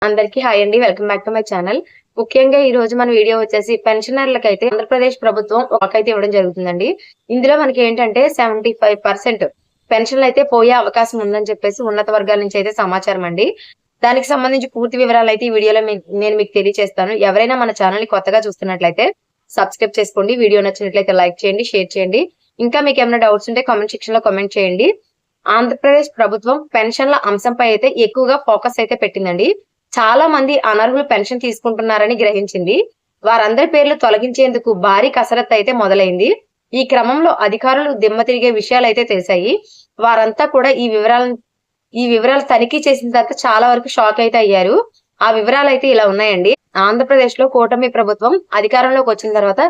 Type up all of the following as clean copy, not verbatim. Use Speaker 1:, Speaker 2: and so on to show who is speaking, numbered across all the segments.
Speaker 1: అందరికీ హాయ్ అండి, welcome back to my channel. ముఖ్యంగా ఈ రోజు మన వీడియో వచ్చేసి పెన్షనర్లకు అయితే ఆంధ్రప్రదేశ్ ప్రభుత్వం ఒకైతే ఇవ్వడం జరుగుతుందండి. ఇందులో మనకి ఏంటంటే 75% పెన్షన్లు అయితే పోయే అవకాశం ఉందని చెప్పేసి ఉన్నత వర్గాల నుంచి అయితే సమాచారం అండి. దానికి సంబంధించి పూర్తి వివరాలు అయితే ఈ వీడియోలో నేను మీకు తెలియజేస్తాను. ఎవరైనా మన ఛానల్ ని కొత్తగా చూస్తున్నట్లయితే సబ్స్క్రైబ్ చేసుకోండి. వీడియో నచ్చినట్లయితే లైక్ చేయండి, షేర్ చేయండి. ఇంకా మీకు ఏమైనా డౌట్స్ ఉంటే కామెంట్ సెక్షన్ లో కామెంట్ చేయండి. ఆంధ్రప్రదేశ్ ప్రభుత్వం పెన్షన్ల అంశంపై అయితే ఎక్కువగా ఫోకస్ అయితే పెట్టిందండి. చాలా మంది అనర్హులు పెన్షన్ తీసుకుంటున్నారని గ్రహించింది. వారందరి పేర్లు తొలగించేందుకు భారీ కసరత్తు అయితే మొదలైంది. ఈ క్రమంలో అధికారులు దిమ్మ తిరిగే విషయాలు అయితే తెలిసాయి. వారంతా కూడా ఈ వివరాలు తనిఖీ చేసిన తర్వాత చాలా వరకు షాక్ అయితే అయ్యారు. ఆ వివరాలు అయితే ఇలా ఉన్నాయండి. ఆంధ్రప్రదేశ్ లో కూటమి ప్రభుత్వం అధికారంలోకి వచ్చిన తర్వాత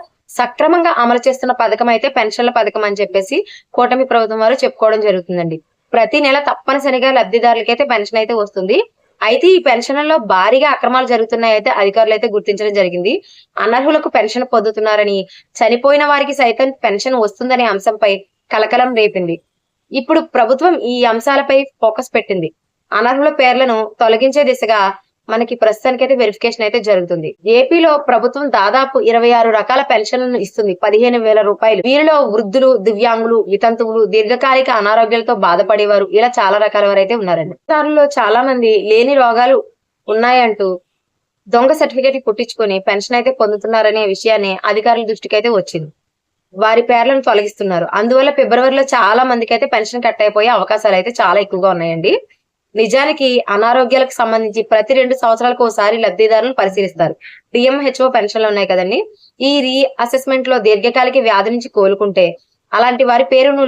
Speaker 1: సక్రమంగా అమలు చేస్తున్న పథకం అయితే పెన్షన్ల పథకం అని చెప్పేసి కూటమి ప్రభుత్వం వారు చెప్పుకోవడం జరుగుతుందండి. ప్రతి నెల తప్పనిసరిగా లబ్ధిదారులకైతే పెన్షన్ అయితే వస్తుంది. అయితే ఈ పెన్షన్లలో భారీగా అక్రమాలు జరుగుతున్నాయైతే అధికారులు అయితే గుర్తించడం జరిగింది. అనర్హులకు పెన్షన్ పొందుతున్నారని, చనిపోయిన వారికి సైతం పెన్షన్ వస్తుందనే అంశంపై కలకలం రేపింది. ఇప్పుడు ప్రభుత్వం ఈ అంశాలపై ఫోకస్ పెట్టింది. అనర్హుల పేర్లను తొలగించే దిశగా మనకి ప్రస్తుతానికైతే వెరిఫికేషన్ అయితే జరుగుతుంది. ఏపీలో ప్రభుత్వం దాదాపు 26 రకాల పెన్షన్లను ఇస్తుంది. 15,000 రూపాయలు. వీరిలో వృద్ధులు, దివ్యాంగులు, వితంతువులు, దీర్ఘకాలిక అనారోగ్యాలతో బాధపడేవారు, ఇలా చాలా రకాల వారు అయితే ఉన్నారండి. దానిలో చాలా మంది లేని రోగాలు ఉన్నాయంటూ దొంగ సర్టిఫికేట్ పుట్టించుకొని పెన్షన్ అయితే పొందుతున్నారనే విషయాన్ని అధికారుల దృష్టికి అయితే వచ్చింది. వారి పేర్లను తొలగిస్తున్నారు. అందువల్ల ఫిబ్రవరిలో చాలా మందికి అయితే పెన్షన్ కట్ అయిపోయే అవకాశాలు అయితే చాలా ఎక్కువగా ఉన్నాయండి. నిజానికి అనారోగ్యాలకు సంబంధించి ప్రతి 2 సంవత్సరాలకు ఒకసారి లబ్ధిదారులను పరిశీలిస్తారు. డిఎంహెచ్ఓ పెన్షన్లు ఉన్నాయి కదండి. ఈ రీ అసెస్మెంట్ లో దీర్ఘకాలిక వ్యాధి నుంచి కోలుకుంటే అలాంటి వారి పేరును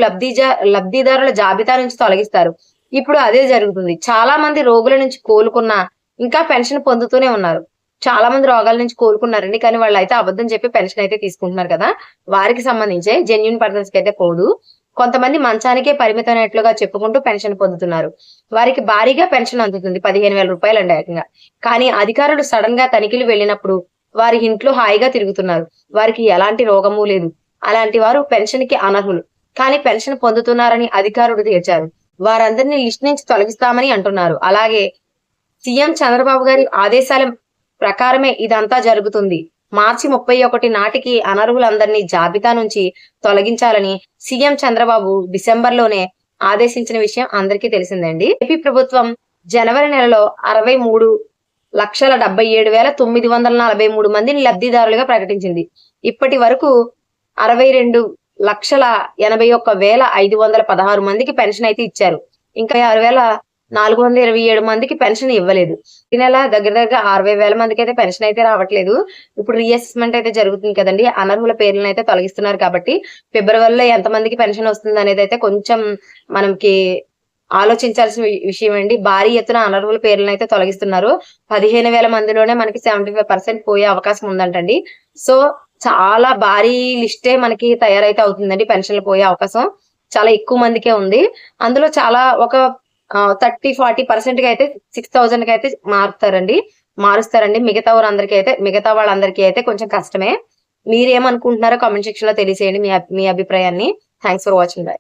Speaker 1: లబ్ధిదారుల జాబితా నుంచి తొలగిస్తారు. ఇప్పుడు అదే జరుగుతుంది. చాలా మంది రోగుల నుంచి కోలుకున్నా ఇంకా పెన్షన్ పొందుతూనే ఉన్నారు. చాలా మంది రోగాల నుంచి కోలుకున్నారండి, కానీ వాళ్ళు అయితే అబద్ధం చెప్పి పెన్షన్ అయితే తీసుకుంటున్నారు కదా. వారికి సంబంధించే జెన్యూన్ పర్సన్స్ కి అయితే పోదు. కొంతమంది మంచానికే పరిమితమైనట్లుగా చెప్పుకుంటూ పెన్షన్ పొందుతున్నారు. వారికి భారీగా పెన్షన్ అందుతుంది. 15,000 రూపాయలు అండి ఏకంగా. కానీ అధికారులు సడన్ గా తనిఖీలు వెళ్ళినప్పుడు వారి ఇంట్లో హాయిగా తిరుగుతున్నారు. వారికి ఎలాంటి రోగము లేదు. అలాంటి వారు పెన్షన్ కి అనర్హులు, కానీ పెన్షన్ పొందుతున్నారని అధికారులు తేల్చారు. వారందరినీ లిస్ట్ నుంచి తొలగిస్తామని అంటున్నారు. అలాగే సీఎం చంద్రబాబు గారి ఆదేశాల ప్రకారమే ఇదంతా జరుగుతుంది. మార్చి 31 నాటికి అనర్హులందరినీ జాబితా నుంచి తొలగించాలని సీఎం చంద్రబాబు డిసెంబర్లోనే ఆదేశించిన విషయం అందరికీ తెలిసిందండి. ఏపీ ప్రభుత్వం జనవరి నెలలో 63,77,943 మందిని లబ్ధిదారులుగా ప్రకటించింది. ఇప్పటి వరకు 62,81,516 మందికి పెన్షన్ అయితే ఇచ్చారు. ఇంకా 6,427 మందికి పెన్షన్ ఇవ్వలేదు. ఈ నెల దగ్గర 60,000 మందికి అయితే పెన్షన్ అయితే రావట్లేదు. ఇప్పుడు రీఅసెస్మెంట్ అయితే జరుగుతుంది కదండి. అనర్హుల పేర్లను అయితే తొలగిస్తున్నారు కాబట్టి ఫిబ్రవరిలో ఎంత మందికి పెన్షన్ వస్తుంది అనేది అయితే కొంచెం మనకి ఆలోచించాల్సిన విషయం అండి. భారీ ఎత్తున అనర్హుల పేర్లను అయితే తొలగిస్తున్నారు. 15,000 మందిలోనే మనకి 75% పోయే అవకాశం ఉందంటండి. సో చాలా భారీ లిస్టే మనకి తయారైతే అవుతుందండి. పెన్షన్లు పోయే అవకాశం చాలా ఎక్కువ మందికే ఉంది. అందులో చాలా ఒక 30-40% కి అయితే 6,000 కి అయితే మారుస్తారండి. మిగతా వాళ్ళందరికీ అయితే కొంచెం కష్టమే. మీరేమనుకుంటున్నారో కామెంట్ సెక్షన్ లో తెలియజేయండి మీ అభిప్రాయాన్ని. Thanks for watching.